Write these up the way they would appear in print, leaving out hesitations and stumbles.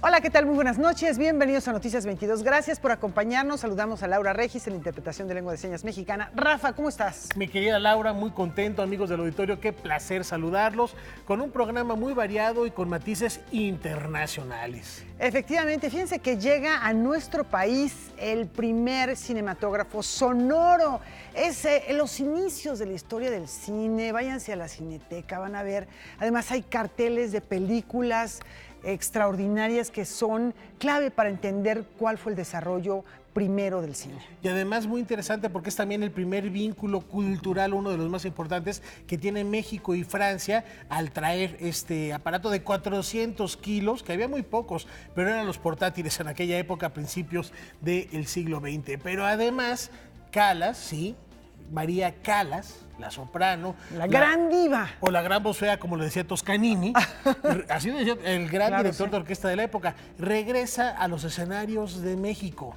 Hola, ¿qué tal? Muy buenas noches, bienvenidos a Noticias 22. Gracias por acompañarnos. Saludamos a Laura Regis en la interpretación de lengua de señas mexicana. Rafa, ¿cómo estás? Mi querida Laura, muy contento, amigos del auditorio, qué placer saludarlos con un programa muy variado y con matices internacionales. Efectivamente, fíjense que llega a nuestro país el primer cinematógrafo sonoro. Es los inicios de la historia del cine. Váyanse a la Cineteca, van a ver. Además hay carteles de películas extraordinarias que son clave para entender cuál fue el desarrollo primero del cine. Y además muy interesante porque es también el primer vínculo cultural, uno de los más importantes que tiene México y Francia al traer este aparato de 400 kilos, que había muy pocos, pero eran los portátiles en aquella época, a principios del siglo XX. Pero además, Callas, sí, María Callas, la soprano. La gran diva. O la gran voz fea, como le decía Toscanini, así lo decía el gran director de orquesta de la época, regresa a los escenarios de México.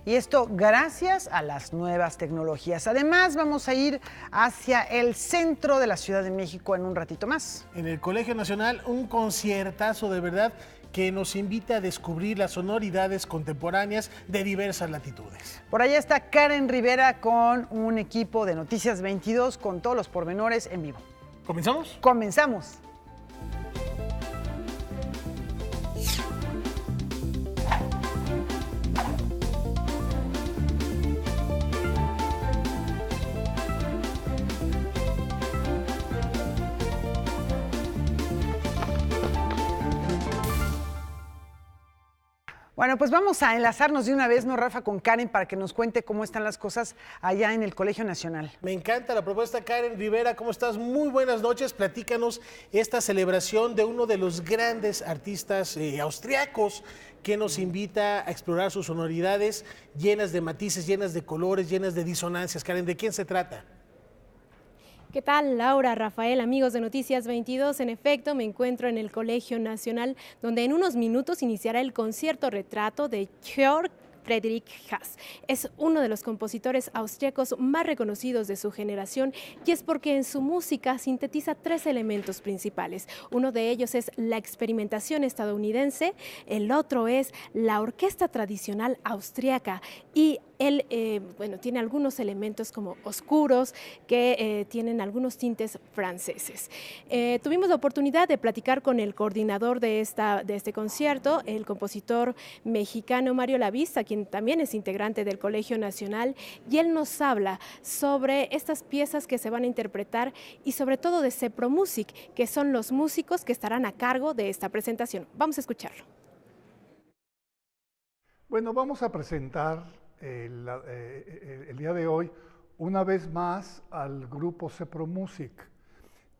Y esto gracias a las nuevas tecnologías. Además, vamos a ir hacia el centro de la Ciudad de México en un ratito más. En el Colegio Nacional, un conciertazo de verdad que nos invita a descubrir las sonoridades contemporáneas de diversas latitudes. Por allá está Karen Rivera con un equipo de Noticias 22 con todos los pormenores en vivo. ¿Comenzamos? Comenzamos. Bueno, pues vamos a enlazarnos de una vez, ¿no, Rafa, con Karen para que nos cuente cómo están las cosas allá en el Colegio Nacional? Me encanta la propuesta, Karen Rivera. ¿Cómo estás? Muy buenas noches. Platícanos esta celebración de uno de los grandes artistas austriacos que nos invita a explorar sus sonoridades llenas de matices, llenas de colores, llenas de disonancias. Karen, ¿de quién se trata? ¿Qué tal, Laura, Rafael, amigos de Noticias 22? En efecto, me encuentro en el Colegio Nacional, donde en unos minutos iniciará el concierto retrato de Georg Friedrich Haas. Es uno de los compositores austríacos más reconocidos de su generación y es porque en su música sintetiza tres elementos principales. Uno de ellos es la experimentación estadounidense, el otro es la orquesta tradicional austríaca y él tiene algunos elementos como oscuros que tienen algunos tintes franceses. Tuvimos la oportunidad de platicar con el coordinador de este concierto, el compositor mexicano Mario Lavista, quien también es integrante del Colegio Nacional, y él nos habla sobre estas piezas que se van a interpretar y sobre todo de CEPROMUSIC, que son los músicos que estarán a cargo de esta presentación. Vamos a escucharlo. Bueno, vamos a presentar el día de hoy una vez más al grupo CEPROMUSIC,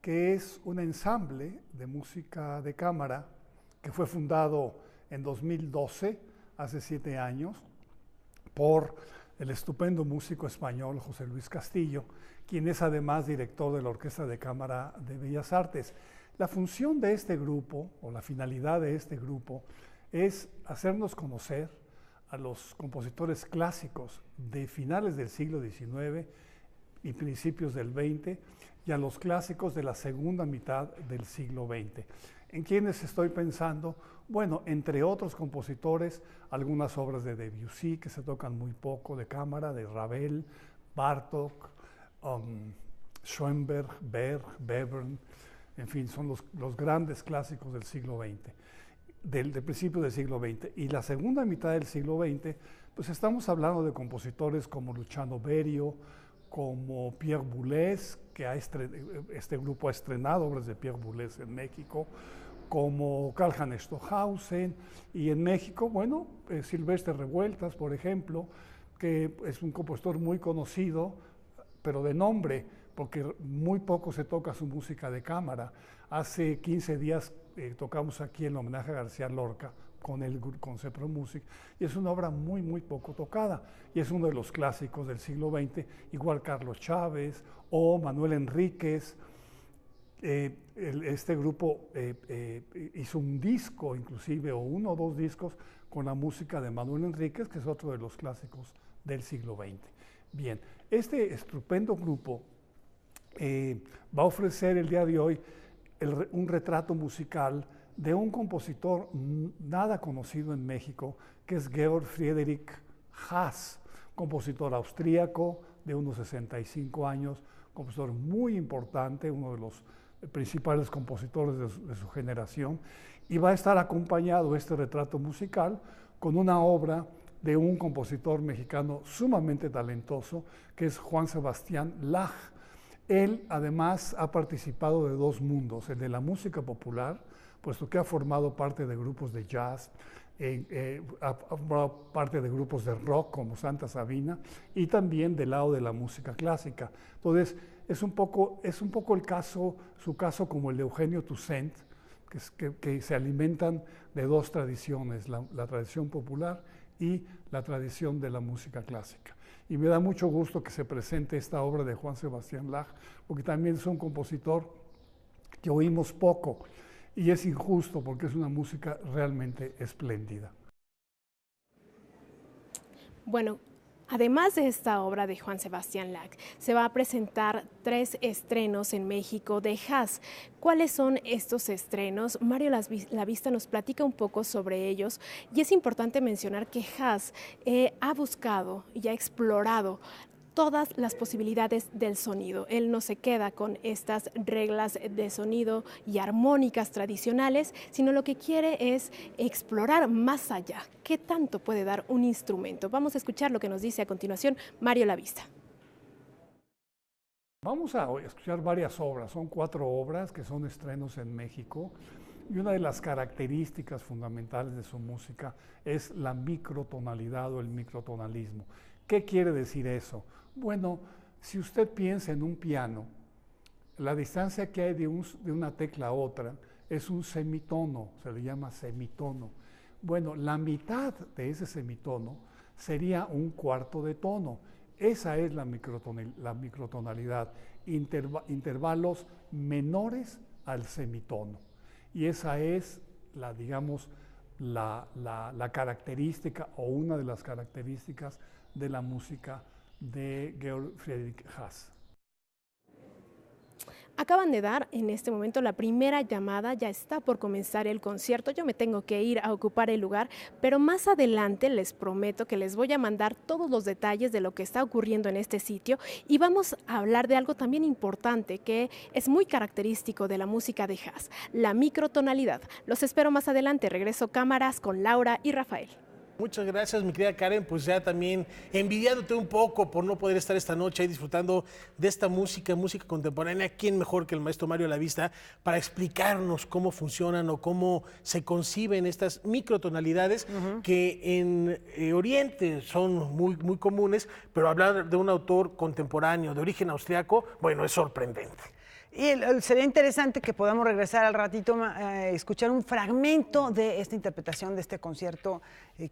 que es un ensamble de música de cámara que fue fundado en 2012, hace 7 años, por el estupendo músico español José Luis Castillo, quien es además director de la Orquesta de Cámara de Bellas Artes. La función de este grupo, o la finalidad de este grupo, es hacernos conocer a los compositores clásicos de finales del siglo XIX y principios del XX y a los clásicos de la segunda mitad del siglo XX. ¿En quiénes estoy pensando? Bueno, entre otros compositores, algunas obras de Debussy que se tocan muy poco de cámara, de Ravel, Bartók, Schoenberg, Berg, Webern, en fin, son los grandes clásicos del siglo XX. Del principio del siglo XX y la segunda mitad del siglo XX, pues estamos hablando de compositores como Luciano Berio, como Pierre Boulez, que este grupo ha estrenado obras de Pierre Boulez en México, como Karl-Heinz Stockhausen, y en México, bueno, Silvestre Revueltas, por ejemplo, que es un compositor muy conocido, pero de nombre, porque muy poco se toca su música de cámara. Hace 15 días tocamos aquí el homenaje a García Lorca con CEPROMUSIC, y es una obra muy, muy poco tocada, y es uno de los clásicos del siglo XX, igual Carlos Chávez o Manuel Enríquez. Este grupo hizo un disco, inclusive, o 1 o 2 discos, con la música de Manuel Enríquez, que es otro de los clásicos del siglo XX. Bien, este estupendo grupo va a ofrecer el día de hoy un retrato musical de un compositor nada conocido en México, que es Georg Friedrich Haas, compositor austríaco de unos 65 años, compositor muy importante, uno de los principales compositores de su generación, y va a estar acompañado este retrato musical con una obra de un compositor mexicano sumamente talentoso, que es Juan Sebastián Lach. Él además ha participado de dos mundos, el de la música popular, puesto que ha formado parte de grupos de jazz, ha formado parte de grupos de rock como Santa Sabina, y también del lado de la música clásica. Entonces, es un poco el caso, su caso como el de Eugenio Toussaint, que se alimentan de dos tradiciones, la tradición popular y la tradición de la música clásica. Y me da mucho gusto que se presente esta obra de Juan Sebastián Lach, porque también es un compositor que oímos poco, y es injusto porque es una música realmente espléndida. Bueno, además de esta obra de Juan Sebastián Lach, se va a presentar 3 estrenos en México de Haas. ¿Cuáles son estos estrenos? Mario Lavista nos platica un poco sobre ellos, y es importante mencionar que Haas ha buscado y ha explorado todas las posibilidades del sonido. Él no se queda con estas reglas de sonido y armónicas tradicionales, sino lo que quiere es explorar más allá. ¿Qué tanto puede dar un instrumento? Vamos a escuchar lo que nos dice a continuación Mario Lavista. Vamos a escuchar varias obras, son 4 obras que son estrenos en México, y una de las características fundamentales de su música es la microtonalidad o el microtonalismo. ¿Qué quiere decir eso? Bueno, si usted piensa en un piano, la distancia que hay de una tecla a otra es un semitono, se le llama semitono. Bueno, la mitad de ese semitono sería un cuarto de tono. Esa es la microtonalidad, intervalos menores al semitono. Y esa es la característica o una de las características de la música de Georg Friedrich Haas. Acaban de dar en este momento la primera llamada, ya está por comenzar el concierto, yo me tengo que ir a ocupar el lugar, pero más adelante les prometo que les voy a mandar todos los detalles de lo que está ocurriendo en este sitio, y vamos a hablar de algo también importante que es muy característico de la música de Haas, la microtonalidad. Los espero más adelante, regreso cámaras con Laura y Rafael. Muchas gracias, mi querida Karen, pues ya también envidiándote un poco por no poder estar esta noche ahí disfrutando de esta música contemporánea. ¿Quién mejor que el maestro Mario Lavista para explicarnos cómo funcionan o cómo se conciben estas microtonalidades que en Oriente son muy, muy comunes, pero hablar de un autor contemporáneo de origen austriaco, bueno, es sorprendente. Y sería interesante que podamos regresar al ratito a escuchar un fragmento de esta interpretación de este concierto.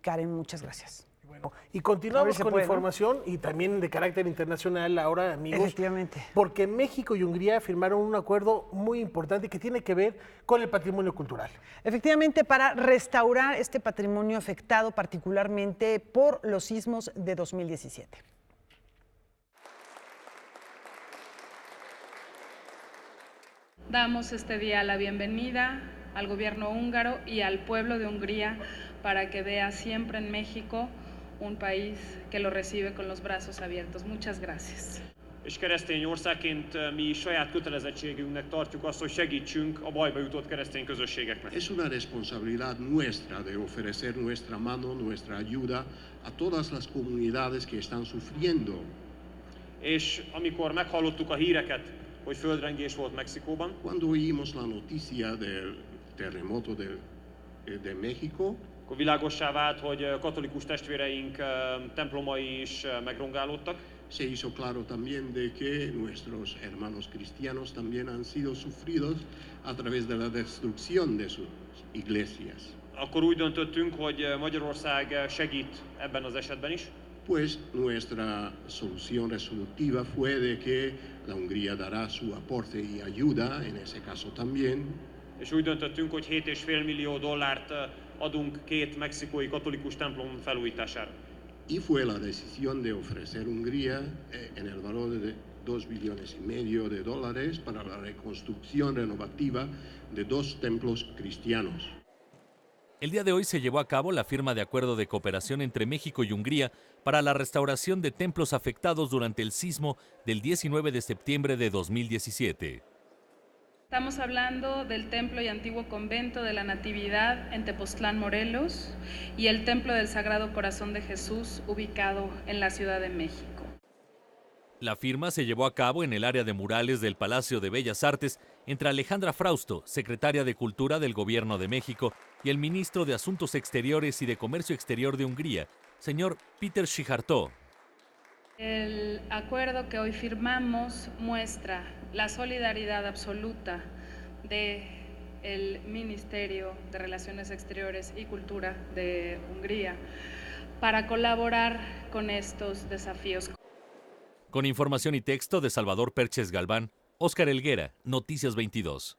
Karen, muchas gracias. Bueno, y continuamos con información, ¿no? Y también de carácter internacional ahora, amigos. Efectivamente. Porque México y Hungría firmaron un acuerdo muy importante que tiene que ver con el patrimonio cultural. Efectivamente, para restaurar este patrimonio afectado particularmente por los sismos de 2017. Damos este día la bienvenida al gobierno húngaro y al pueblo de Hungría para que vea siempre en México un país que lo recibe con los brazos abiertos. Muchas gracias. És keresztény országként mi saját kötelezettségünknek tartjuk azt, hogy segítsünk a bajba jutott keresztény közösségeknek. Es una responsabilidad nuestra de ofrecer nuestra mano, nuestra ayuda a todas las comunidades que están sufriendo. És amikor meghallottuk a híreket, hogy földrengés volt Mexikóban, Cuando oímos la noticia del terremoto de México, akkor világossá vált, hogy katolikus testvéreink templomai is megrongálódtak. se hizo claro también de que nuestros hermanos cristianos también han sido sufridos a través de la destrucción de sus iglesias. Akkor úgy döntöttünk, hogy Magyarország segít ebben az esetben is. Pues nuestra solución resolutiva fue de que la Hungría dará su aporte y ayuda, en ese caso también. És úgy döntöttünk, hogy $7,5 millió adunk 2 mexikói katolikus templom felújítására. Y fue la decisión de ofrecer Hungría en el valor 2,5 billones de dólares para la reconstrucción renovativa de 2 templos cristianos. El día de hoy se llevó a cabo la firma de acuerdo de cooperación entre México y Hungría para la restauración de templos afectados durante el sismo del 19 de septiembre de 2017. Estamos hablando del templo y antiguo convento de la Natividad en Tepoztlán, Morelos, y el templo del Sagrado Corazón de Jesús, ubicado en la Ciudad de México. La firma se llevó a cabo en el área de murales del Palacio de Bellas Artes entre Alejandra Frausto, secretaria de Cultura del Gobierno de México, y el ministro de Asuntos Exteriores y de Comercio Exterior de Hungría, señor Péter Szijjártó. El acuerdo que hoy firmamos muestra la solidaridad absoluta del Ministerio de Relaciones Exteriores y Cultura de Hungría para colaborar con estos desafíos. Con información y texto de Salvador Perches Galván, Óscar Helguera, Noticias 22.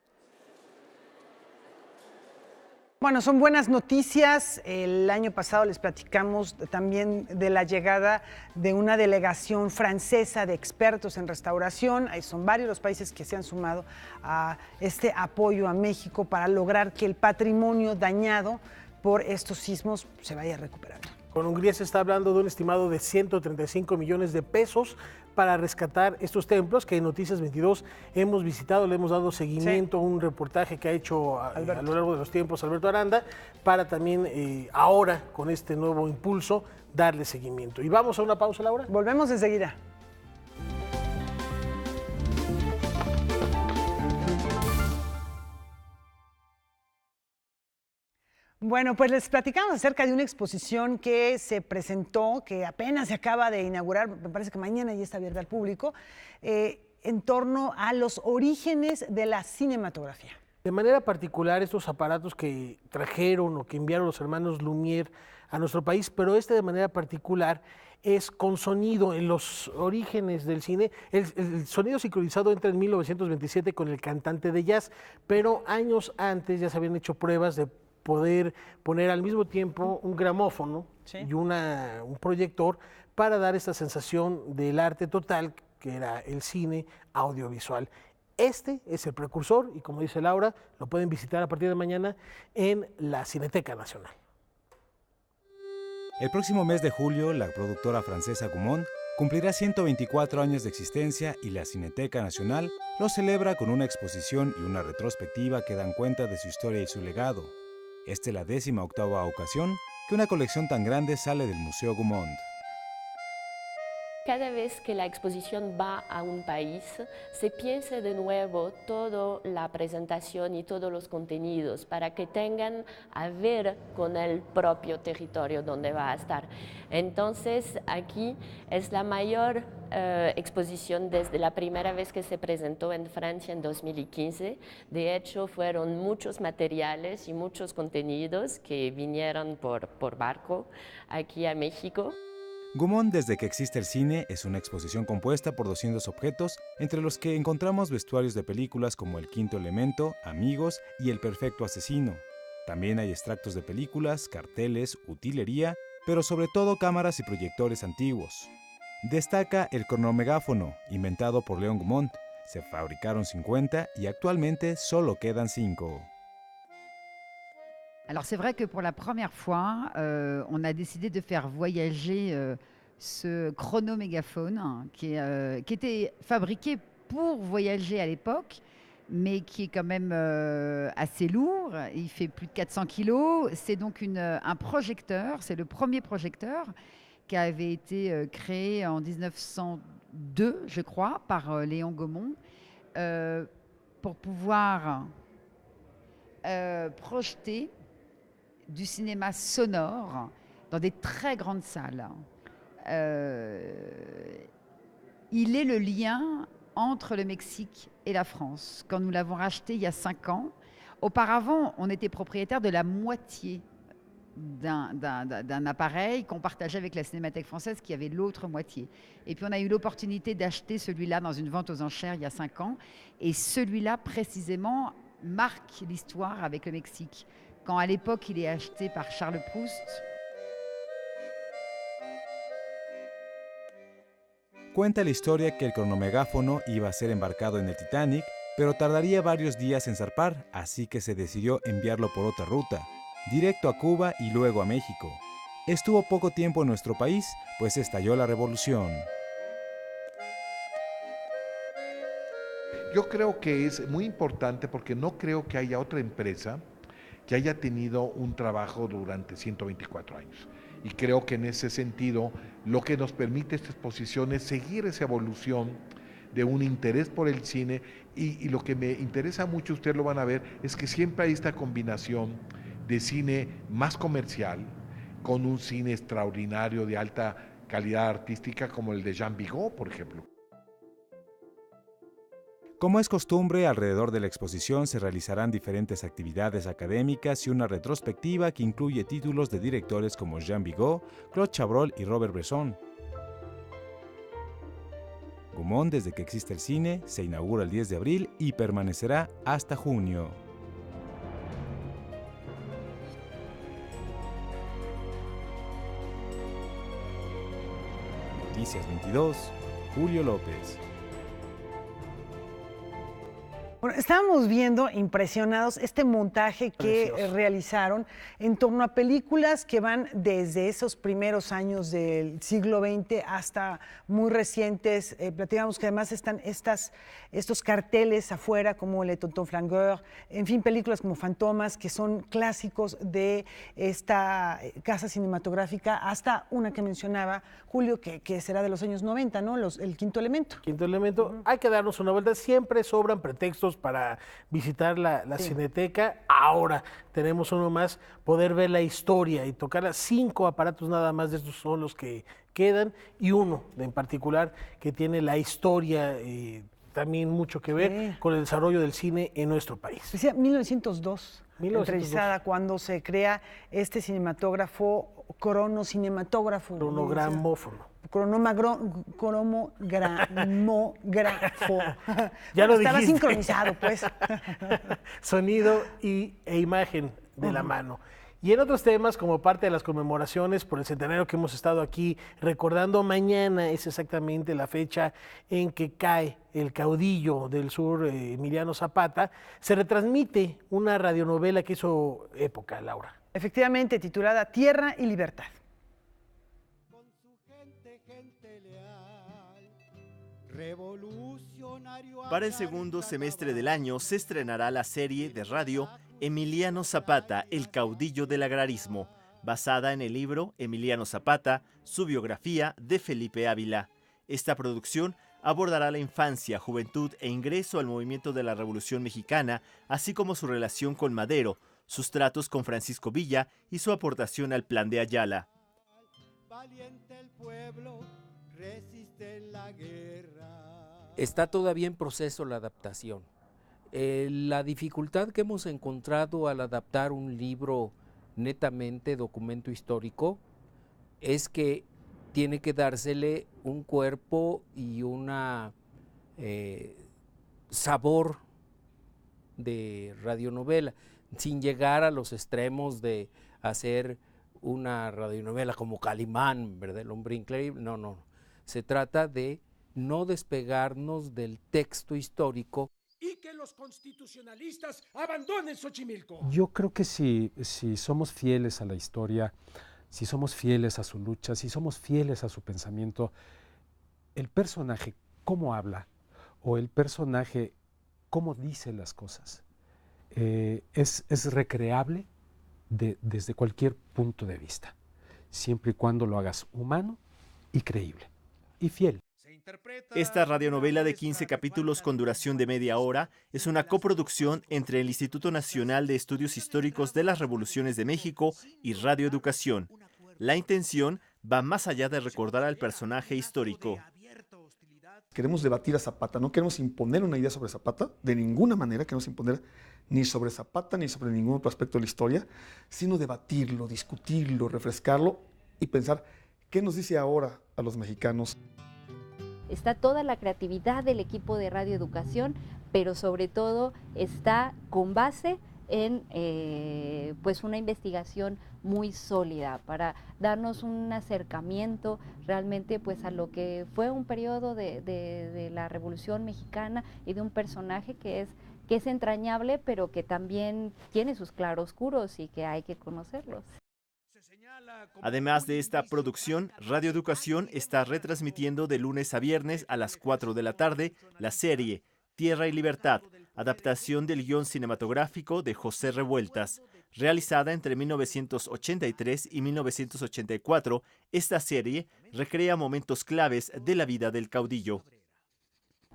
Bueno, son buenas noticias. El año pasado les platicamos también de la llegada de una delegación francesa de expertos en restauración. Ahí son varios los países que se han sumado a este apoyo a México para lograr que el patrimonio dañado por estos sismos se vaya recuperando. Con Hungría se está hablando de un estimado de 135 millones de pesos para rescatar estos templos que en Noticias 22 hemos visitado, le hemos dado seguimiento a un reportaje que ha hecho a lo largo de los tiempos Alberto Aranda, para también ahora, con este nuevo impulso, darle seguimiento. Y vamos a una pausa, Laura. Volvemos enseguida. Bueno, pues les platicamos acerca de una exposición que se presentó, que apenas se acaba de inaugurar, me parece que mañana ya está abierta al público, en torno a los orígenes de la cinematografía. De manera particular, estos aparatos que trajeron o que enviaron los hermanos Lumière a nuestro país, pero de manera particular es con sonido en los orígenes del cine. El sonido sincronizado entra en 1927 con el cantante de jazz, pero años antes ya se habían hecho pruebas de poder poner al mismo tiempo un gramófono y un proyector para dar esta sensación del arte total que era el cine audiovisual. Este es el precursor y, como dice Laura, lo pueden visitar a partir de mañana en la Cineteca Nacional. El próximo mes de julio, la productora francesa Gaumont cumplirá 124 años de existencia y la Cineteca Nacional lo celebra con una exposición y una retrospectiva que dan cuenta de su historia y su legado. Esta es la 18ª ocasión que una colección tan grande sale del Museo Gaumont. Cada vez que la exposición va a un país, se piensa de nuevo toda la presentación y todos los contenidos para que tengan a ver con el propio territorio donde va a estar. Entonces, aquí es la mayor exposición desde la primera vez que se presentó en Francia en 2015. De hecho, fueron muchos materiales y muchos contenidos que vinieron por barco aquí a México. Gaumont, desde que existe el cine, es una exposición compuesta por 200 objetos, entre los que encontramos vestuarios de películas como El Quinto Elemento, Amigos y El Perfecto Asesino. También hay extractos de películas, carteles, utilería, pero sobre todo cámaras y proyectores antiguos. Destaca el cronomegáfono, inventado por Léon Gaumont. Se fabricaron 50 y actualmente solo quedan 5. Alors c'est vrai que pour la première fois, on a décidé de faire voyager ce chronomégaphone qui était fabriqué pour voyager à l'époque, mais qui est quand même assez lourd. Il fait plus de 400 kilos. C'est donc un projecteur, c'est le premier projecteur qui avait été créé en 1902, je crois, par Léon Gaumont, pour pouvoir projeter du cinéma sonore dans des très grandes salles. Il est le lien entre le Mexique et la France. Quand nous l'avons racheté il y a 5 ans, auparavant, on était propriétaire de la moitié d'un appareil qu'on partageait avec la Cinémathèque française qui avait l'autre moitié. Et puis on a eu l'opportunité d'acheter celui-là dans une vente aux enchères il y a 5 ans. Et celui-là, précisément, marque l'histoire avec le Mexique. Quand à l'époque il est acheté par Charles Proust. cuenta la historia que el cronomegáfono iba a ser embarcado en el Titanic, pero tardaría varios días en zarpar, así que se decidió enviarlo por otra ruta, directo a Cuba y luego a México. Estuvo poco tiempo en nuestro país, pues estalló la revolución. Yo creo que es muy importante porque no creo que haya otra empresa que haya tenido un trabajo durante 124 años. Y creo que en ese sentido lo que nos permite esta exposición es seguir esa evolución de un interés por el cine y lo que me interesa mucho, ustedes lo van a ver, es que siempre hay esta combinación de cine más comercial con un cine extraordinario de alta calidad artística como el de Jean Vigo, por ejemplo. Como es costumbre, alrededor de la exposición se realizarán diferentes actividades académicas y una retrospectiva que incluye títulos de directores como Jean Vigo, Claude Chabrol y Robert Bresson. Gaumont, desde que existe el cine, se inaugura el 10 de abril y permanecerá hasta junio. Noticias 22, Julio López. Bueno, estábamos viendo impresionados este montaje que realizaron en torno a películas que van desde esos primeros años del siglo XX hasta muy recientes. Platicamos que además están estos carteles afuera como Le Tonton Flangueur, en fin, películas como Fantomas, que son clásicos de esta casa cinematográfica, hasta una que mencionaba Julio, que será de los años 90, ¿no? El Quinto Elemento. Quinto Elemento, hay que darnos una vuelta, siempre sobran pretextos para visitar la Cineteca. Ahora tenemos uno más, poder ver la historia y tocar 5 aparatos nada más de estos son los que quedan, y uno en particular que tiene la historia también mucho que ver con el desarrollo del cine en nuestro país. Decía 1902. Entrevistada cuando se crea este cinematógrafo, cronocinemátógrafo. Cronogramófono. Cromógrafo. Ya lo estaba dijiste. Sincronizado, pues. Sonido e imagen de la mano. Y en otros temas, como parte de las conmemoraciones por el centenario que hemos estado aquí recordando, mañana es exactamente la fecha en que cae el caudillo del sur, Emiliano Zapata. Se retransmite una radionovela que hizo época, Laura. Efectivamente, titulada Tierra y Libertad. Para el segundo semestre del año se estrenará la serie de radio Emiliano Zapata, el caudillo del agrarismo, basada en el libro Emiliano Zapata, su biografía de Felipe Ávila. Esta producción abordará la infancia, juventud e ingreso al movimiento de la Revolución Mexicana, así como su relación con Madero, sus tratos con Francisco Villa y su aportación al Plan de Ayala. Valiente el pueblo, resiste la guerra. Está todavía en proceso la adaptación. La dificultad que hemos encontrado al adaptar un libro netamente documento histórico es que tiene que dársele un cuerpo y una sabor de radionovela, sin llegar a los extremos de hacer una radionovela como Calimán, ¿verdad? El hombre increíble. No. Se trata de no despegarnos del texto histórico. Y que los constitucionalistas abandonen Xochimilco. Yo creo que si somos fieles a la historia, si somos fieles a su lucha, si somos fieles a su pensamiento, el personaje cómo habla o el personaje cómo dice las cosas es recreable desde cualquier punto de vista, siempre y cuando lo hagas humano y creíble y fiel. Esta radionovela de 15 capítulos con duración de media hora es una coproducción entre el Instituto Nacional de Estudios Históricos de las Revoluciones de México y Radio Educación. La intención va más allá de recordar al personaje histórico. Queremos debatir a Zapata, no queremos imponer una idea sobre Zapata, de ninguna manera queremos imponer ni sobre Zapata ni sobre ningún otro aspecto de la historia, sino debatirlo, discutirlo, refrescarlo y pensar qué nos dice ahora a los mexicanos. Está toda la creatividad del equipo de Radio Educación, pero sobre todo está con base en pues una investigación muy sólida para darnos un acercamiento realmente pues a lo que fue un periodo de la Revolución Mexicana y de un personaje que es entrañable, pero que también tiene sus claroscuros y que hay que conocerlos. Además de esta producción, Radio Educación está retransmitiendo de lunes a viernes a las 4 de la tarde la serie Tierra y Libertad, adaptación del guión cinematográfico de José Revueltas. Realizada entre 1983 y 1984, esta serie recrea momentos claves de la vida del caudillo.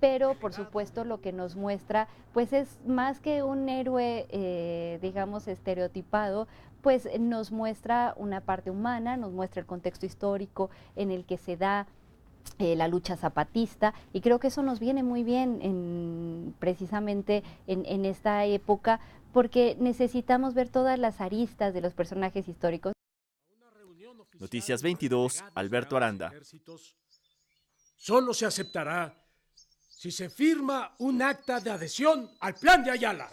Pero por supuesto lo que nos muestra pues es más que un héroe digamos estereotipado, pues nos muestra una parte humana, nos muestra el contexto histórico en el que se da la lucha zapatista, y creo que eso nos viene muy bien precisamente en esta época, porque necesitamos ver todas las aristas de los personajes históricos. Noticias 22, Alberto Aranda. Solo se aceptará si se firma un acta de adhesión al Plan de Ayala.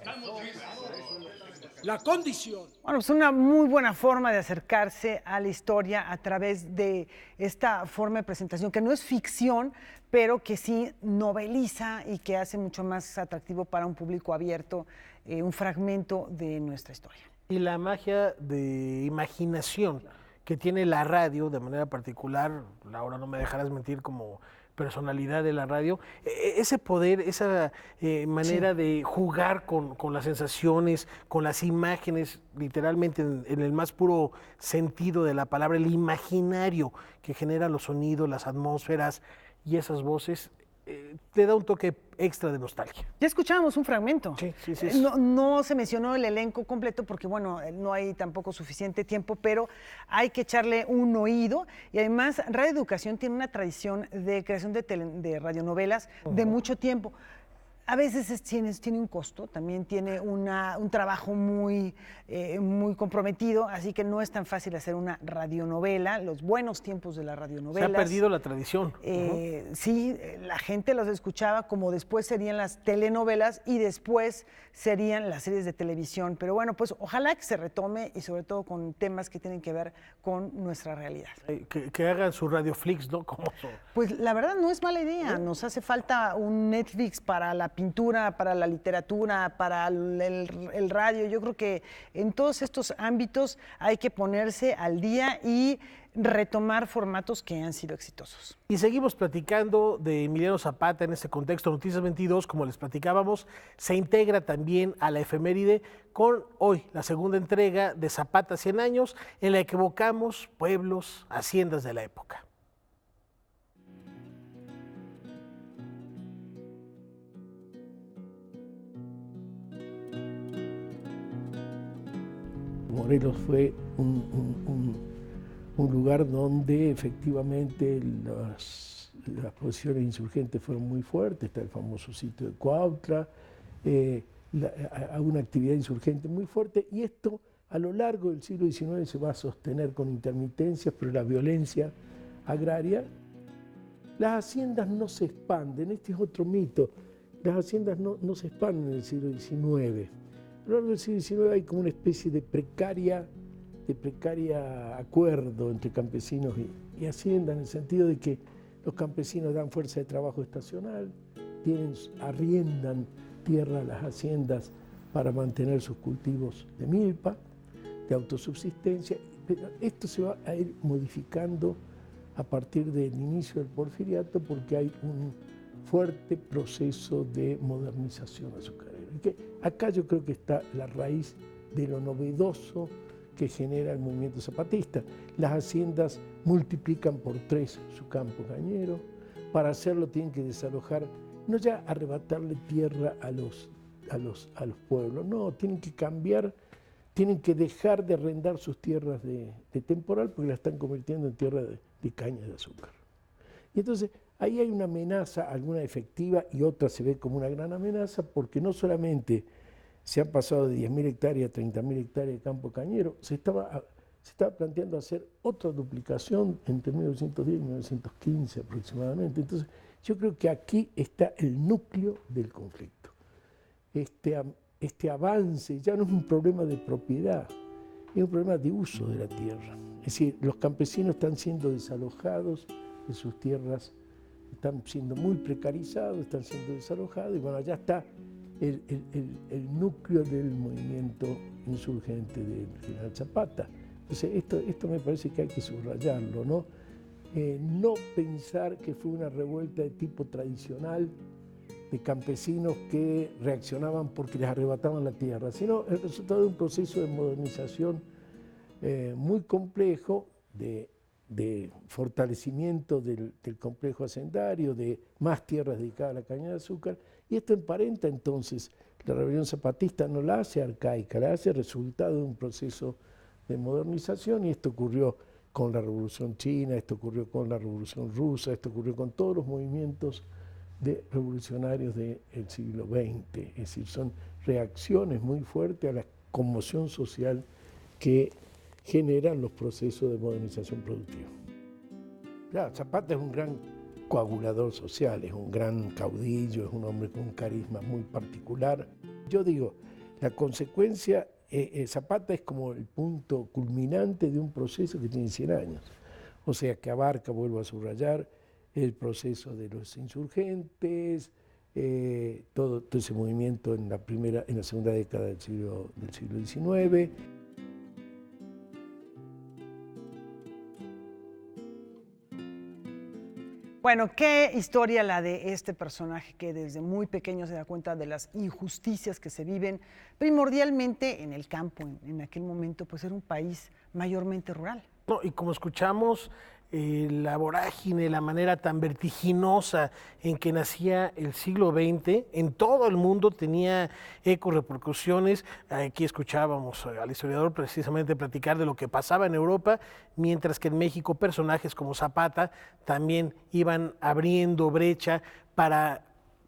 La condición. Bueno, es una muy buena forma de acercarse a la historia a través de esta forma de presentación, que no es ficción, pero que sí noveliza y que hace mucho más atractivo para un público abierto un fragmento de nuestra historia. Y la magia de imaginación que tiene la radio, de manera particular, Laura, no me dejarás mentir, como personalidad de la radio, ese poder, esa manera de jugar con las sensaciones, con las imágenes, literalmente en el más puro sentido de la palabra, el imaginario que genera los sonidos, las atmósferas y esas voces, te da un toque extra de nostalgia. Ya escuchábamos un fragmento. Sí. No se mencionó el elenco completo porque, bueno, no hay tampoco suficiente tiempo, pero hay que echarle un oído. Y además, Radio Educación tiene una tradición de creación de radionovelas de mucho tiempo. A veces tiene un costo, también tiene un trabajo muy comprometido, así que no es tan fácil hacer una radionovela, los buenos tiempos de la radionovela. Se ha perdido la tradición. Sí, la gente los escuchaba como después serían las telenovelas y después serían las series de televisión. Pero bueno, pues ojalá que se retome y sobre todo con temas que tienen que ver con nuestra realidad. Que hagan su Radioflix, ¿no? Pues la verdad no es mala idea, nos hace falta un Netflix para la pintura, para la literatura, para el radio. Yo creo que en todos estos ámbitos hay que ponerse al día y retomar formatos que han sido exitosos. Y seguimos platicando de Emiliano Zapata en este contexto. Noticias 22, como les platicábamos, se integra también a la efeméride con hoy la segunda entrega de Zapata 100 años, en la que evocamos pueblos, haciendas de la época. Morelos fue un lugar donde efectivamente las posiciones insurgentes fueron muy fuertes. Está el famoso sitio de Cuautla, una actividad insurgente muy fuerte, y esto a lo largo del siglo XIX se va a sostener con intermitencias, pero la violencia agraria. Las haciendas no se expanden, este es otro mito, las haciendas no se expanden en el siglo XIX. A lo largo del siglo XIX hay como una especie de precaria acuerdo entre campesinos y hacienda, en el sentido de que los campesinos dan fuerza de trabajo estacional, arriendan tierra a las haciendas para mantener sus cultivos de milpa, de autosubsistencia, pero esto se va a ir modificando a partir del inicio del porfiriato porque hay un fuerte proceso de modernización azucarera. Acá yo creo que está la raíz de lo novedoso que genera el movimiento zapatista. Las haciendas multiplican por 3 su campo cañero. Para hacerlo tienen que desalojar, no ya arrebatarle tierra a los pueblos, no, tienen que cambiar, tienen que dejar de arrendar sus tierras de temporal porque las están convirtiendo en tierra de caña de azúcar. Y entonces ahí hay una amenaza, alguna efectiva y otra se ve como una gran amenaza, porque no solamente se han pasado de 10.000 hectáreas a 30.000 hectáreas de campo cañero, se estaba planteando hacer otra duplicación entre 1910 y 1915 aproximadamente. Entonces yo creo que aquí está el núcleo del conflicto. este avance ya no es un problema de propiedad, es un problema de uso de la tierra. Es decir, los campesinos están siendo desalojados de sus tierras, están siendo muy precarizados, están siendo desalojados, y bueno, allá está el núcleo del movimiento insurgente del general Zapata. Entonces, esto me parece que hay que subrayarlo, ¿no? No pensar que fue una revuelta de tipo tradicional, de campesinos que reaccionaban porque les arrebataban la tierra, sino el resultado de un proceso de modernización muy complejo, de fortalecimiento del complejo hacendario, de más tierras dedicadas a la caña de azúcar, y esto emparenta entonces, la rebelión zapatista no la hace arcaica, la hace resultado de un proceso de modernización, y esto ocurrió con la Revolución China, esto ocurrió con la Revolución Rusa, esto ocurrió con todos los movimientos revolucionarios del siglo XX, es decir, son reacciones muy fuertes a la conmoción social que generan los procesos de modernización productiva. Claro, Zapata es un gran coagulador social, es un gran caudillo, es un hombre con un carisma muy particular. Yo digo, la consecuencia, Zapata es como el punto culminante de un proceso que tiene 100 años, o sea, que abarca, vuelvo a subrayar, el proceso de los insurgentes, todo ese movimiento en la segunda década del siglo XIX. Bueno, qué historia la de este personaje que desde muy pequeño se da cuenta de las injusticias que se viven primordialmente en el campo. En aquel momento, pues era un país mayormente rural. No, y como escuchamos, la vorágine, la manera tan vertiginosa en que nacía el siglo XX, en todo el mundo tenía eco, repercusiones. Aquí escuchábamos al historiador precisamente platicar de lo que pasaba en Europa, mientras que en México personajes como Zapata también iban abriendo brecha para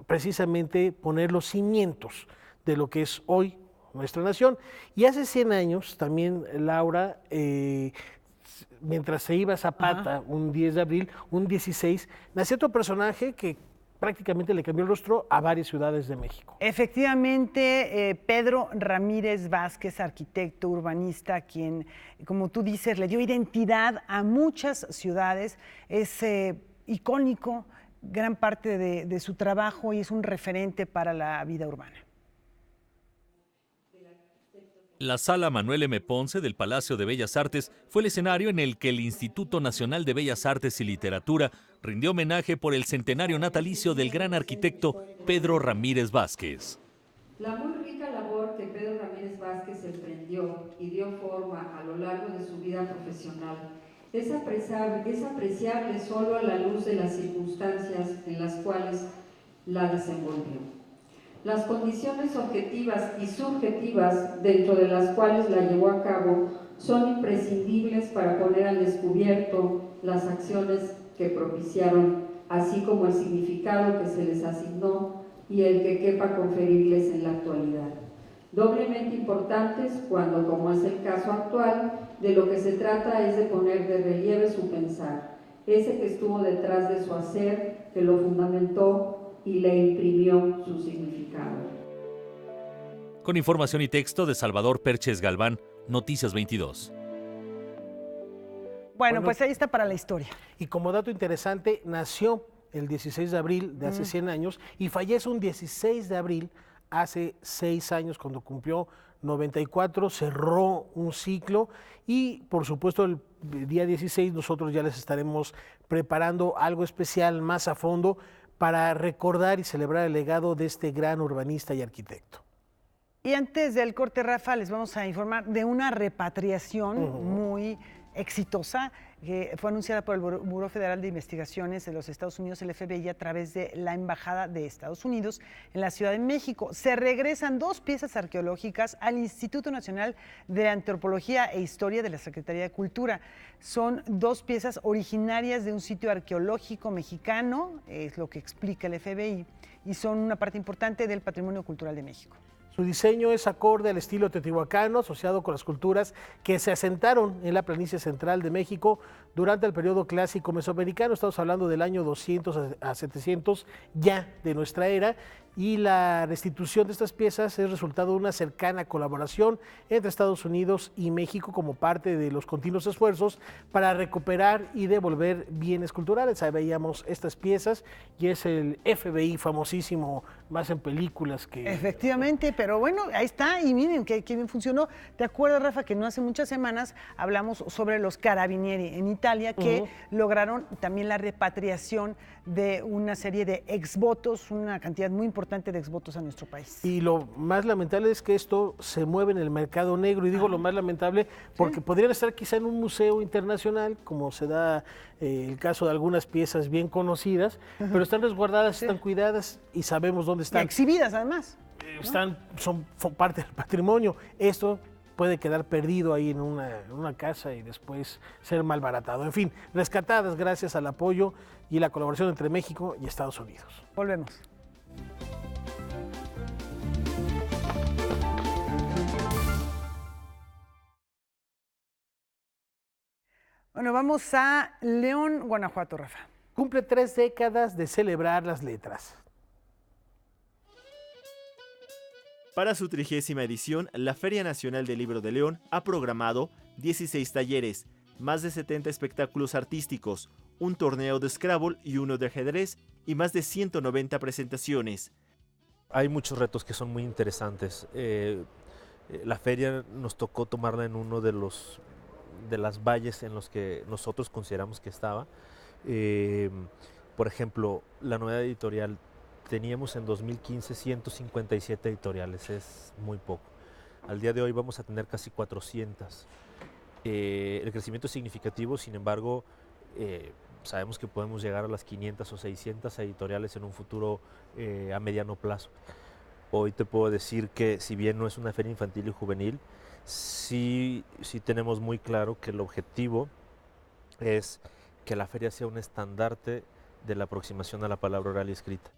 precisamente poner los cimientos de lo que es hoy nuestra nación. Y hace 100 años también, Laura, mientras se iba Zapata, un 10 de abril, un 16, nació otro personaje que prácticamente le cambió el rostro a varias ciudades de México. Efectivamente, Pedro Ramírez Vázquez, arquitecto, urbanista, quien, como tú dices, le dio identidad a muchas ciudades, es icónico, gran parte de su trabajo, y es un referente para la vida urbana. La Sala Manuel M. Ponce del Palacio de Bellas Artes fue el escenario en el que el Instituto Nacional de Bellas Artes y Literatura rindió homenaje por el centenario natalicio del gran arquitecto Pedro Ramírez Vázquez. La muy rica labor que Pedro Ramírez Vázquez emprendió y dio forma a lo largo de su vida profesional es apreciable solo a la luz de las circunstancias en las cuales la desenvolvió. Las condiciones objetivas y subjetivas dentro de las cuales la llevó a cabo son imprescindibles para poner al descubierto las acciones que propiciaron, así como el significado que se les asignó y el que quepa conferirles en la actualidad. Doblemente importantes cuando, como es el caso actual, de lo que se trata es de poner de relieve su pensar, ese que estuvo detrás de su hacer, que lo fundamentó y le imprimió su significado. Con información y texto de Salvador Perches Galván, Noticias 22. Bueno, pues ahí está para la historia. Y como dato interesante, nació el 16 de abril de hace 100 años y fallece un 16 de abril hace 6 años, cuando cumplió 94, cerró un ciclo, y por supuesto el día 16 nosotros ya les estaremos preparando algo especial más a fondo para recordar y celebrar el legado de este gran urbanista y arquitecto. Y antes del corte, Rafa, les vamos a informar de una repatriación muy exitosa que fue anunciada por el Buró Federal de Investigaciones de los Estados Unidos, el FBI, a través de la Embajada de Estados Unidos en la Ciudad de México. Se regresan 2 piezas arqueológicas al Instituto Nacional de Antropología e Historia de la Secretaría de Cultura. Son 2 piezas originarias de un sitio arqueológico mexicano, es lo que explica el FBI, y son una parte importante del patrimonio cultural de México. Su diseño es acorde al estilo teotihuacano, asociado con las culturas que se asentaron en la planicie central de México durante el periodo clásico mesoamericano. Estamos hablando del año 200 a 700 ya de nuestra era, y la restitución de estas piezas es resultado de una cercana colaboración entre Estados Unidos y México como parte de los continuos esfuerzos para recuperar y devolver bienes culturales. Ahí veíamos estas piezas y es el FBI famosísimo, más en películas que... Efectivamente, pero bueno, ahí está y miren qué bien funcionó. ¿Te acuerdas, Rafa, que no hace muchas semanas hablamos sobre los carabinieri en Italia que lograron también la repatriación de una serie de exvotos, una cantidad muy importante de exvotos a nuestro país? Y lo más lamentable es que esto se mueve en el mercado negro, y digo lo más lamentable porque podrían estar quizá en un museo internacional, como se da el caso de algunas piezas bien conocidas, pero están resguardadas, están cuidadas y sabemos dónde están. Y exhibidas además. Son parte del patrimonio. Esto puede quedar perdido ahí en una casa y después ser malbaratado. En fin, rescatadas gracias al apoyo y la colaboración entre México y Estados Unidos. Volvemos. Bueno, vamos a León, Guanajuato, Rafa. Cumple 3 décadas de celebrar las letras. Para su 30ª edición, la Feria Nacional del Libro de León ha programado 16 talleres, más de 70 espectáculos artísticos, un torneo de Scrabble y uno de ajedrez y más de 190 presentaciones. Hay muchos retos que son muy interesantes. La feria nos tocó tomarla en uno de las valles en los que nosotros consideramos que estaba. Por ejemplo, la novedad editorial. Teníamos en 2015 157 editoriales, es muy poco. Al día de hoy vamos a tener casi 400. El crecimiento es significativo, sin embargo, sabemos que podemos llegar a las 500 o 600 editoriales en un futuro a mediano plazo. Hoy te puedo decir que si bien no es una feria infantil y juvenil, sí tenemos muy claro que el objetivo es que la feria sea un estandarte de la aproximación a la palabra oral y escrita.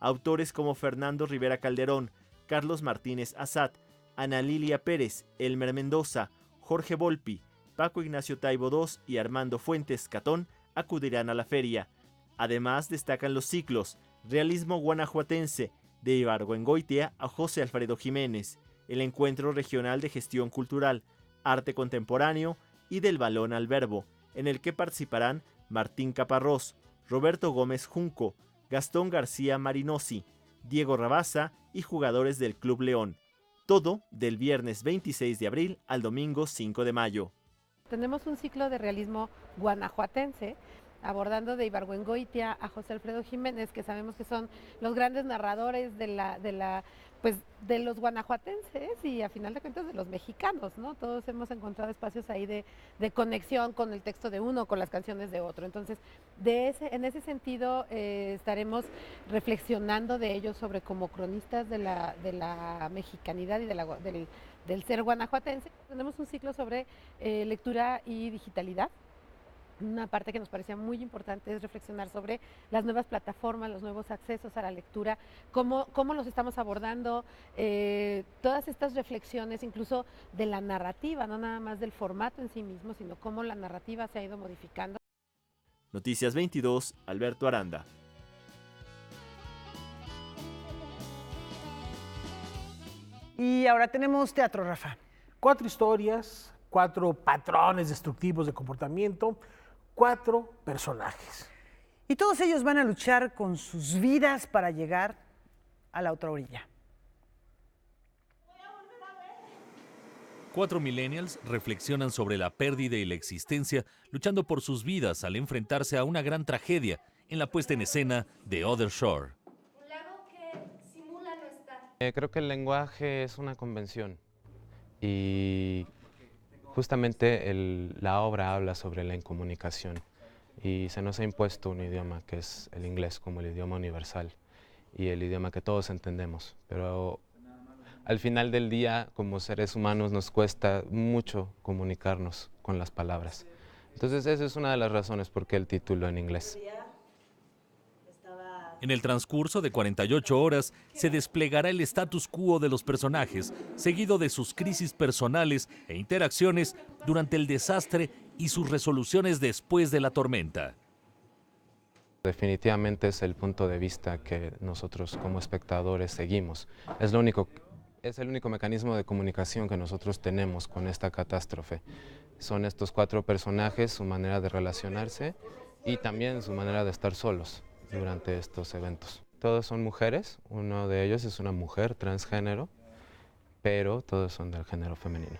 Autores como Fernando Rivera Calderón, Carlos Martínez Azat, Ana Lilia Pérez, Elmer Mendoza, Jorge Volpi, Paco Ignacio Taibo II y Armando Fuentes Catón acudirán a la feria. Además destacan los ciclos Realismo Guanajuatense, de Ibargüengoitia a José Alfredo Jiménez, el Encuentro Regional de Gestión Cultural, Arte Contemporáneo y Del Balón al Verbo, en el que participarán Martín Caparrós, Roberto Gómez Junco, Gastón García Marinosi, Diego Rabasa y jugadores del Club León. Todo del viernes 26 de abril al domingo 5 de mayo. Tenemos un ciclo de realismo guanajuatense, abordando de Ibargüengoitia a José Alfredo Jiménez, que sabemos que son los grandes narradores de los guanajuatenses y a final de cuentas de los mexicanos, ¿no? Todos hemos encontrado espacios ahí de conexión con el texto de uno, con las canciones de otro. Entonces, en ese sentido estaremos reflexionando de ellos sobre como cronistas de la mexicanidad y del ser guanajuatense. Tenemos un ciclo sobre lectura y digitalidad. Una parte que nos parecía muy importante es reflexionar sobre las nuevas plataformas, los nuevos accesos a la lectura, cómo los estamos abordando, todas estas reflexiones, incluso de la narrativa, no nada más del formato en sí mismo, sino cómo la narrativa se ha ido modificando. Noticias 22, Alberto Aranda. Y ahora tenemos teatro, Rafa. 4 historias, 4 patrones destructivos de comportamiento, 4 personajes. Y todos ellos van a luchar con sus vidas para llegar a la otra orilla. 4 millennials reflexionan sobre la pérdida y la existencia, luchando por sus vidas al enfrentarse a una gran tragedia en la puesta en escena de Other Shore. Creo que el lenguaje es una convención y justamente la obra habla sobre la incomunicación y se nos ha impuesto un idioma que es el inglés como el idioma universal y el idioma que todos entendemos, pero al final del día como seres humanos nos cuesta mucho comunicarnos con las palabras. Entonces esa es una de las razones por qué el título en inglés. En el transcurso de 48 horas se desplegará el status quo de los personajes, seguido de sus crisis personales e interacciones durante el desastre y sus resoluciones después de la tormenta. Definitivamente es el punto de vista que nosotros como espectadores seguimos. Es el único mecanismo de comunicación que nosotros tenemos con esta catástrofe. Son estos 4 personajes, su manera de relacionarse y también su manera de estar solos durante estos eventos. Todos son mujeres, uno de ellos es una mujer transgénero, pero todos son del género femenino.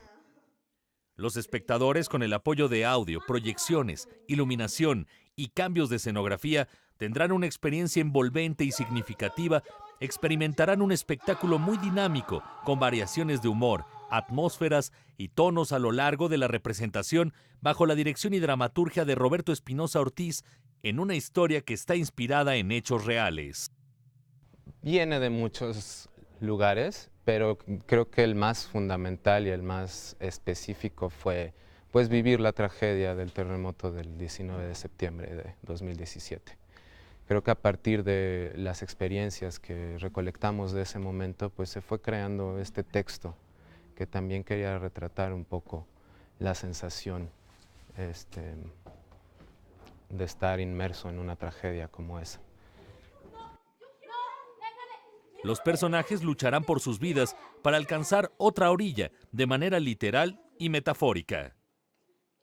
Los espectadores, con el apoyo de audio, proyecciones, iluminación y cambios de escenografía, tendrán una experiencia envolvente y significativa. Experimentarán un espectáculo muy dinámico, con variaciones de humor, atmósferas y tonos a lo largo de la representación, bajo la dirección y dramaturgia de Roberto Espinosa Ortiz, en una historia que está inspirada en hechos reales. Viene de muchos lugares, pero creo que el más fundamental y el más específico fue pues vivir la tragedia del terremoto del 19 de septiembre de 2017. Creo que a partir de las experiencias que recolectamos de ese momento, pues se fue creando este texto que también quería retratar un poco la sensación de estar inmerso en una tragedia como esa. Los personajes lucharán por sus vidas para alcanzar otra orilla, de manera literal y metafórica.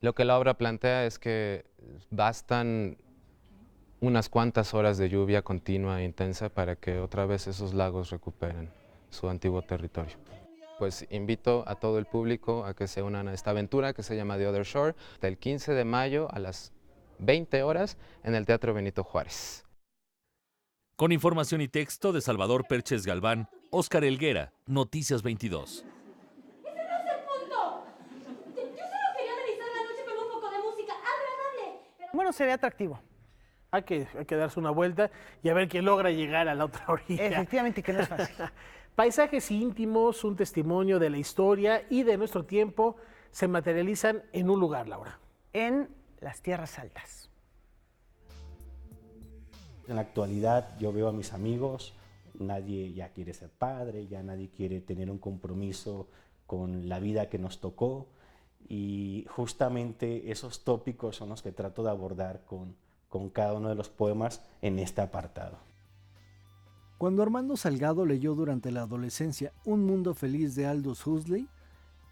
Lo que la obra plantea es que bastan unas cuantas horas de lluvia continua e intensa para que otra vez esos lagos recuperen su antiguo territorio. Pues invito a todo el público a que se unan a esta aventura que se llama The Other Shore, hasta el 15 de mayo a las 20 horas en el Teatro Benito Juárez. Con información y texto de Salvador Perches Galván, Óscar Helguera, Noticias 22. Bueno, sería atractivo. Hay que darse una vuelta y a ver quién logra llegar a la otra orilla. Efectivamente, que no es fácil. Paisajes íntimos, un testimonio de la historia y de nuestro tiempo se materializan en un lugar, Laura. En las Tierras Altas. En la actualidad yo veo a mis amigos, nadie ya quiere ser padre, ya nadie quiere tener un compromiso con la vida que nos tocó, y justamente esos tópicos son los que trato de abordar con cada uno de los poemas en este apartado. Cuando Armando Salgado leyó durante la adolescencia Un mundo feliz de Aldous Huxley,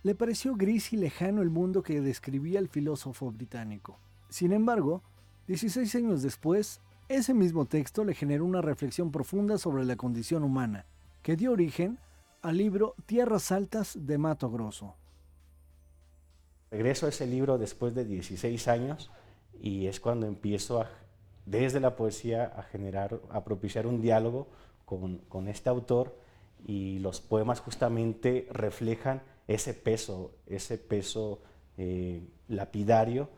le pareció gris y lejano el mundo que describía el filósofo británico. Sin embargo, 16 años después, ese mismo texto le generó una reflexión profunda sobre la condición humana, que dio origen al libro Tierras Altas de Mato Grosso. Regreso a ese libro después de 16 años y es cuando empiezo desde la poesía a propiciar un diálogo con este autor, y los poemas justamente reflejan ese peso lapidario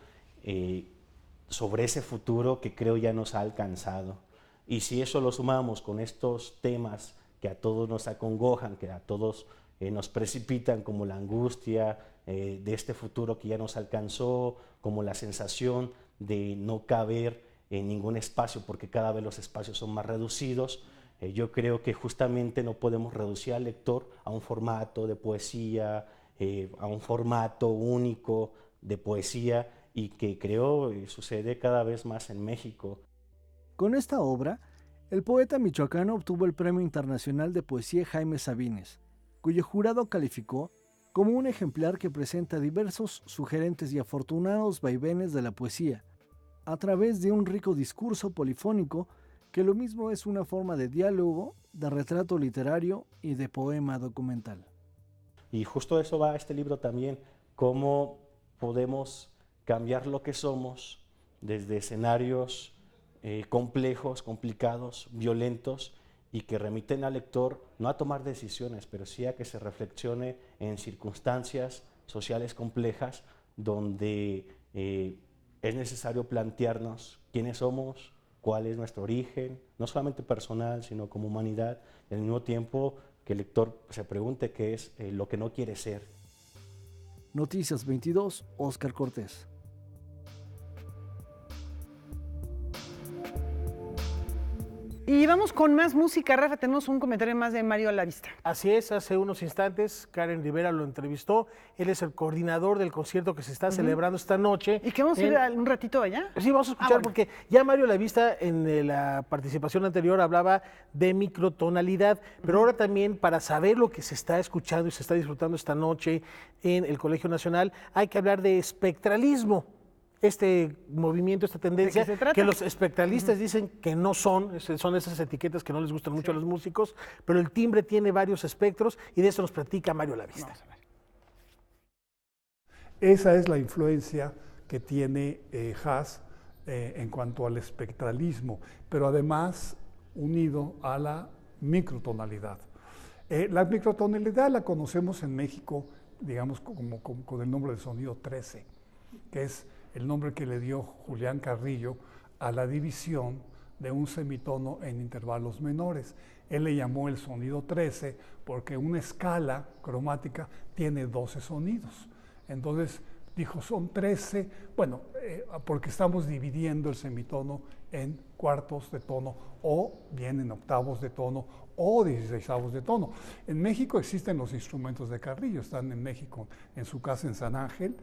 sobre ese futuro que creo ya nos ha alcanzado. Y si eso lo sumamos con estos temas que a todos nos acongojan, que a todos nos precipitan, como la angustia de este futuro que ya nos alcanzó, como la sensación de no caber en ningún espacio porque cada vez los espacios son más reducidos, yo creo que justamente no podemos reducir al lector a un formato de poesía, a un formato único de poesía, y que creo sucede cada vez más en México. Con esta obra, el poeta michoacano obtuvo el Premio Internacional de Poesía Jaime Sabines, cuyo jurado calificó como un ejemplar que presenta diversos, sugerentes y afortunados vaivenes de la poesía, a través de un rico discurso polifónico que lo mismo es una forma de diálogo, de retrato literario y de poema documental. Y justo de eso va este libro también, cómo podemos cambiar lo que somos desde escenarios complejos, complicados, violentos, y que remiten al lector no a tomar decisiones, pero sí a que se reflexione en circunstancias sociales complejas donde es necesario plantearnos quiénes somos, cuál es nuestro origen, no solamente personal, sino como humanidad, y al mismo tiempo que el lector se pregunte qué es lo que no quiere ser. Noticias 22, Óscar Cortés. Y vamos con más música, Rafa. Tenemos un comentario más de Mario Lavista. Así es, hace unos instantes Karen Rivera lo entrevistó. Él es el coordinador del concierto que se está celebrando esta noche. ¿Y qué vamos a ir un ratito allá? Sí, vamos a escuchar porque ya Mario Lavista en la participación anterior hablaba de microtonalidad, pero ahora también para saber lo que se está escuchando y se está disfrutando esta noche en el Colegio Nacional, hay que hablar de espectralismo. Este movimiento, esta tendencia, que los espectralistas dicen que no son esas etiquetas que no les gustan mucho a los músicos, pero el timbre tiene varios espectros y de eso nos platica Mario Lavista. Esa es la influencia que tiene Haas en cuanto al espectralismo, pero además unido a la microtonalidad. La microtonalidad la conocemos en México, digamos, con el nombre de sonido 13, que es el nombre que le dio Julián Carrillo a la división de un semitono en intervalos menores. Él le llamó el sonido 13 porque una escala cromática tiene 12 sonidos. Entonces dijo, son 13, bueno, porque estamos dividiendo el semitono en cuartos de tono o bien en octavos de tono o 16avos de tono. En México existen los instrumentos de Carrillo, están en México, en su casa en San Ángel.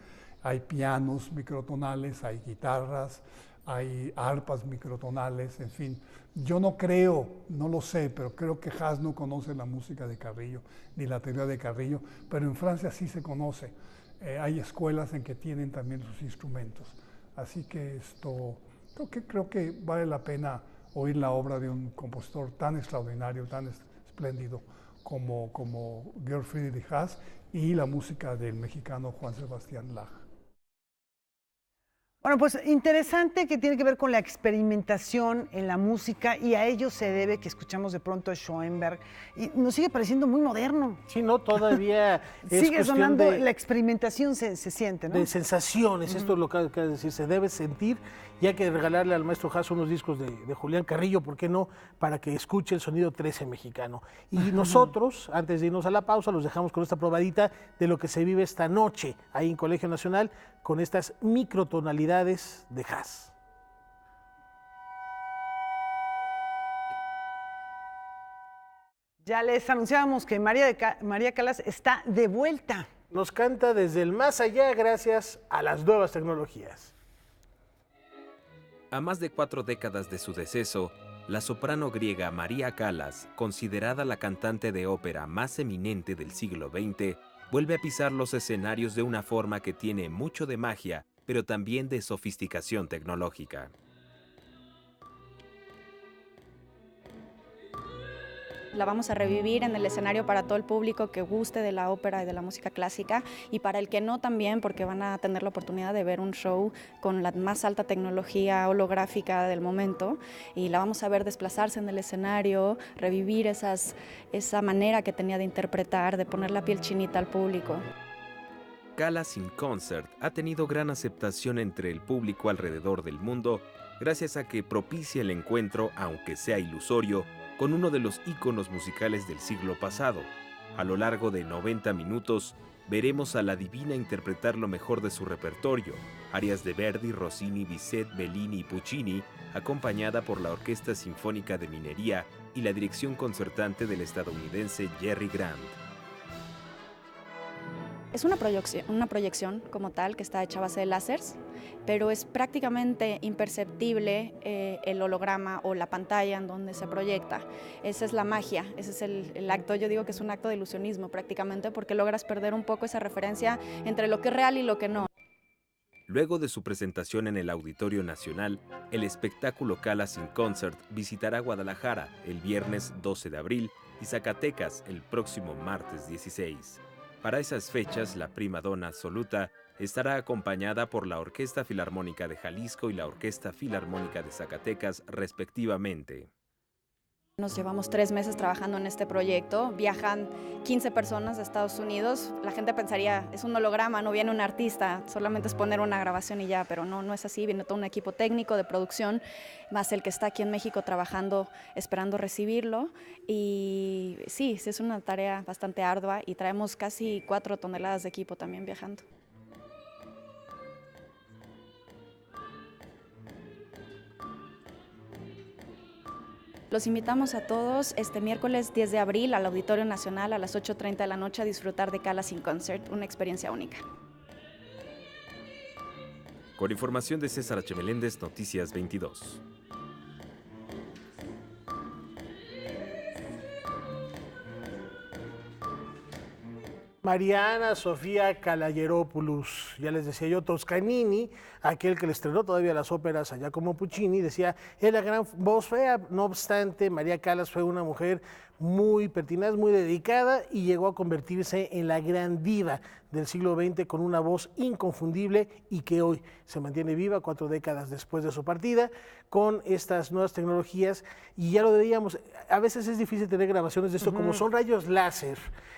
Hay pianos microtonales, hay guitarras, hay arpas microtonales, en fin. Yo no creo, no lo sé, pero creo que Haas no conoce la música de Carrillo, ni la teoría de Carrillo, pero en Francia sí se conoce. Hay escuelas en que tienen también sus instrumentos. Así que creo que vale la pena oír la obra de un compositor tan extraordinario, tan espléndido como Georg Friedrich Haas y la música del mexicano Juan Sebastián Lach. Bueno, pues interesante, que tiene que ver con la experimentación en la música, y a ello se debe que escuchamos de pronto a Schoenberg y nos sigue pareciendo muy moderno. Sí, no, todavía es sigue cuestión sonando, de, la experimentación se siente, ¿no? De sensaciones, esto es lo que hay que decir, se debe sentir, y hay que regalarle al maestro Haas unos discos de Julián Carrillo, ¿por qué no?, para que escuche el sonido 13 mexicano. Y nosotros, antes de irnos a la pausa, los dejamos con esta probadita de lo que se vive esta noche ahí en Colegio Nacional con estas microtonalidades de Haas. Ya les anunciábamos que María Callas está de vuelta. Nos canta desde el más allá gracias a las nuevas tecnologías. A más de 4 décadas de su deceso, la soprano griega María Callas, considerada la cantante de ópera más eminente del siglo XX, vuelve a pisar los escenarios de una forma que tiene mucho de magia, pero también de sofisticación tecnológica. La vamos a revivir en el escenario para todo el público que guste de la ópera y de la música clásica, y para el que no también, porque van a tener la oportunidad de ver un show con la más alta tecnología holográfica del momento, y la vamos a ver desplazarse en el escenario, revivir esa manera que tenía de interpretar, de poner la piel chinita al público. Callas in Concert ha tenido gran aceptación entre el público alrededor del mundo, gracias a que propicia el encuentro, aunque sea ilusorio, con uno de los íconos musicales del siglo pasado. A lo largo de 90 minutos, veremos a la divina interpretar lo mejor de su repertorio, arias de Verdi, Rossini, Bizet, Bellini y Puccini, acompañada por la Orquesta Sinfónica de Minería y la dirección concertante del estadounidense Jerry Grant. Es una proyección como tal, que está hecha a base de láseres, pero es prácticamente imperceptible el holograma o la pantalla en donde se proyecta. Esa es la magia, ese es el acto, yo digo que es un acto de ilusionismo prácticamente, porque logras perder un poco esa referencia entre lo que es real y lo que no. Luego de su presentación en el Auditorio Nacional, el espectáculo Callas in Concert visitará Guadalajara el viernes 12 de abril y Zacatecas el próximo martes 16. Para esas fechas, la primadona absoluta estará acompañada por la Orquesta Filarmónica de Jalisco y la Orquesta Filarmónica de Zacatecas, respectivamente. Nos llevamos 3 meses trabajando en este proyecto, viajan 15 personas de Estados Unidos, la gente pensaría, es un holograma, no viene un artista, solamente es poner una grabación y ya, pero no es así, viene todo un equipo técnico de producción, más el que está aquí en México trabajando, esperando recibirlo, y sí, es una tarea bastante ardua y traemos casi 4 toneladas de equipo también viajando. Los invitamos a todos este miércoles 10 de abril al Auditorio Nacional a las 8:30 de la noche a disfrutar de Calas in Concert, una experiencia única. Con información de César H. Meléndez, Noticias 22. Mariana Sofía Calalleropoulos, ya les decía yo, Toscanini, aquel que le estrenó todavía las óperas allá como Puccini, decía, es la gran voz fea, no obstante, María Callas fue una mujer muy pertinaz, muy dedicada y llegó a convertirse en la gran diva del siglo XX con una voz inconfundible y que hoy se mantiene viva 4 décadas después de su partida con estas nuevas tecnologías. Y ya lo veíamos, a veces es difícil tener grabaciones de esto, como son rayos láser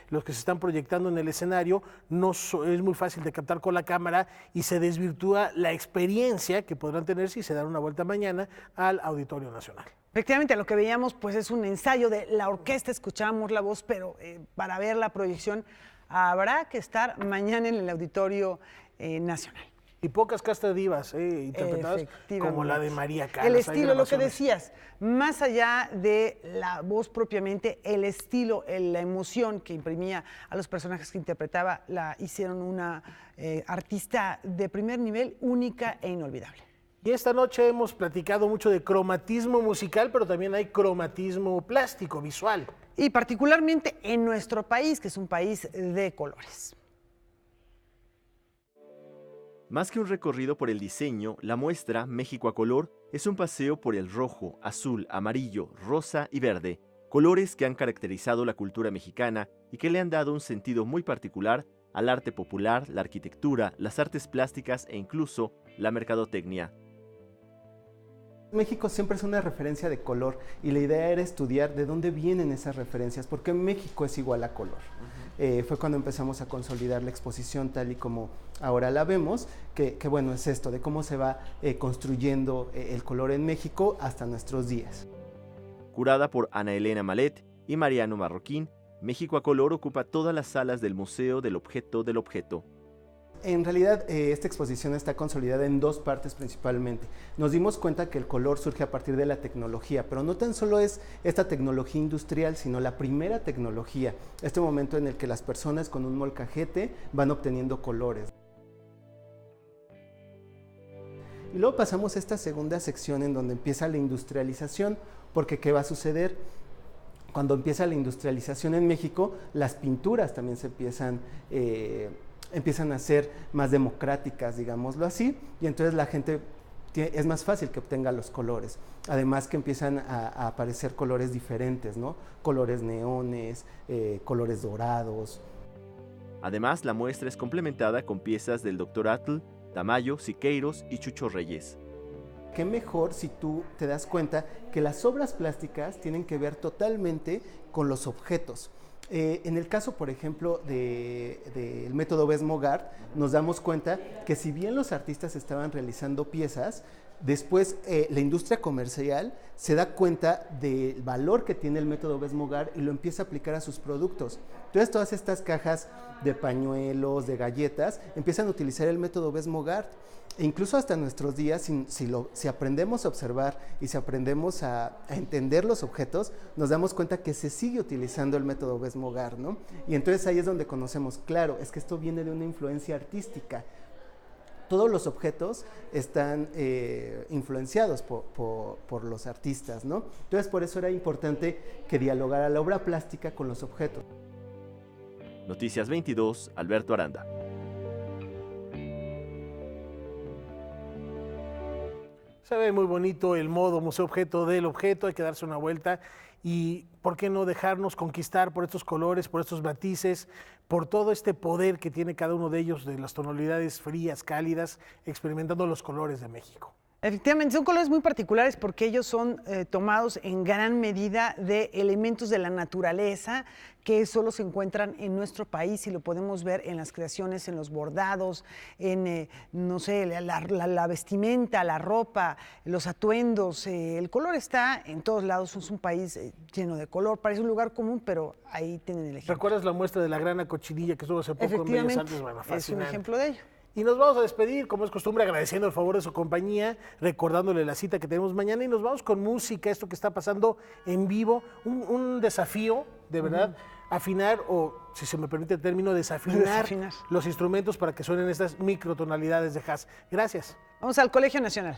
los que se están proyectando en el escenario, es muy fácil de captar con la cámara y se desvirtúa la experiencia que podrán tener si se dan una vuelta mañana al Auditorio Nacional. Efectivamente, lo que veíamos pues es un ensayo de la orquesta, escuchábamos la voz, pero para ver la proyección habrá que estar mañana en el Auditorio Nacional. Y pocas castas divas interpretadas como la de María Callas. El estilo, lo que decías, más allá de la voz propiamente, el estilo, la emoción que imprimía a los personajes que interpretaba, la hicieron una artista de primer nivel, única e inolvidable. Y esta noche hemos platicado mucho de cromatismo musical, pero también hay cromatismo plástico, visual. Y particularmente en nuestro país, que es un país de colores. Más que un recorrido por el diseño, la muestra México a color es un paseo por el rojo, azul, amarillo, rosa y verde, colores que han caracterizado la cultura mexicana y que le han dado un sentido muy particular al arte popular, la arquitectura, las artes plásticas e incluso la mercadotecnia. México siempre es una referencia de color y la idea era estudiar de dónde vienen esas referencias, porque México es igual a color. Fue cuando empezamos a consolidar la exposición tal y como ahora la vemos, que bueno, es esto, de cómo se va construyendo el color en México hasta nuestros días. Curada por Ana Elena Malet y Mariano Marroquín, México a color ocupa todas las salas del Museo del Objeto del Objeto. En realidad, esta exposición está consolidada en 2 partes principalmente. Nos dimos cuenta que el color surge a partir de la tecnología, pero no tan solo es esta tecnología industrial, sino la primera tecnología, este momento en el que las personas con un molcajete van obteniendo colores. Y luego pasamos a esta segunda sección en donde empieza la industrialización, porque ¿qué va a suceder? Cuando empieza la industrialización en México, las pinturas también se empiezan a ser más democráticas, digámoslo así, y entonces la gente es más fácil que obtenga los colores. Además que empiezan a aparecer colores diferentes, ¿no? Colores neones, colores dorados. Además, la muestra es complementada con piezas del Dr. Atl, Tamayo, Siqueiros y Chucho Reyes. Qué mejor si tú te das cuenta que las obras plásticas tienen que ver totalmente con los objetos. En el caso, por ejemplo, del método Bess-Mogart, nos damos cuenta que si bien los artistas estaban realizando piezas, después la industria comercial se da cuenta del valor que tiene el método Bess-Mogart y lo empieza a aplicar a sus productos. Entonces, todas estas cajas de pañuelos, de galletas, empiezan a utilizar el método Bess-Mogart. E incluso hasta nuestros días, si aprendemos a observar y si aprendemos a entender los objetos, nos damos cuenta que se sigue utilizando el método Bess-Mogart, ¿no? Y entonces ahí es donde conocemos, claro, es que esto viene de una influencia artística. Todos los objetos están influenciados por los artistas, ¿no? Entonces por eso era importante que dialogara la obra plástica con los objetos. Noticias 22, Alberto Aranda. Se ve muy bonito el modo museo objeto del objeto, hay que darse una vuelta y por qué no dejarnos conquistar por estos colores, por estos matices, por todo este poder que tiene cada uno de ellos de las tonalidades frías, cálidas, experimentando los colores de México. Efectivamente, son colores muy particulares porque ellos son tomados en gran medida de elementos de la naturaleza que solo se encuentran en nuestro país y lo podemos ver en las creaciones, en los bordados, en, no sé, la vestimenta, la ropa, los atuendos. El color está en todos lados, es un país lleno de color, parece un lugar común, pero ahí tienen el ejemplo. ¿Recuerdas la muestra de la grana cochinilla que estuvo hace poco en Bellas Artes? Bueno, es un ejemplo de ello. Y nos vamos a despedir, como es costumbre, agradeciendo el favor de su compañía, recordándole la cita que tenemos mañana y nos vamos con música, esto que está pasando en vivo, un desafío, de verdad, afinar o, si se me permite el término, desafinar los instrumentos para que suenen estas microtonalidades de jazz. Gracias. Vamos al Colegio Nacional.